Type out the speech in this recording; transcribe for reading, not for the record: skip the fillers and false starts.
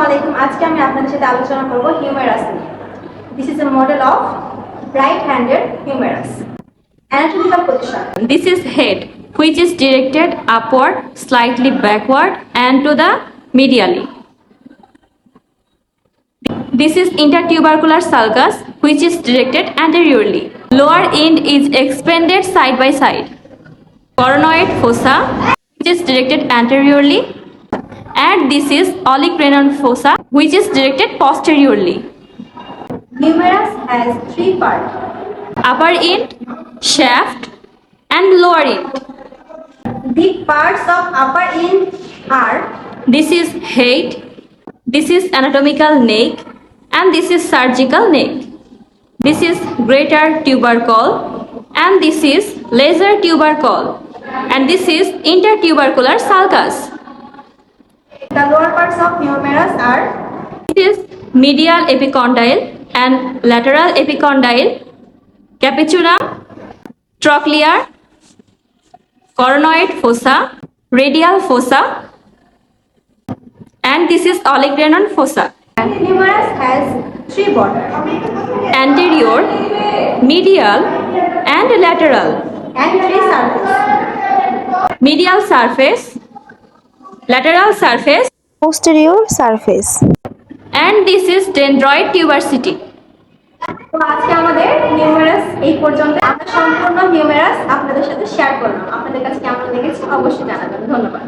আলাইকুম। আজকে আমি আপনাদের সাথে আলোচনা করব হিউমেরাস নিয়ে। This is a model of right-handed humerus. Anatomical position. This is head, which is directed upward, slightly backward, and to the medially. This is intertubercular sulcus, which is directed anteriorly. Lower end is expanded side by side. Coronoid fossa, which is directed anteriorly, and this is olecranon fossa, which is directed posteriorly. Humerus has three parts. Upper end, shaft, and lower end. The parts of upper end are This is head, this is anatomical neck, and this is surgical neck. This is greater tubercle, and this is lesser tubercle, and this is intertubercular sulcus. the lower parts of humerus are This is medial epicondyle and lateral epicondyle, capitulum, trochlear, coronoid fossa, radial fossa, and this is olecranon fossa. humerus has three borders Anterior, medial, and lateral. and three surfaces. Medial surface, lateral surface, posterior surface. and this is dendroid tuberosity. তো আজকে আমাদের humerus এই পর্যন্ত। আমরা সম্পূর্ণ humerus আপনাদের সাথে share করলাম। আপনাদের কাছে কেমন লেগেছে অবশ্যই জানাবেন। ধন্যবাদ।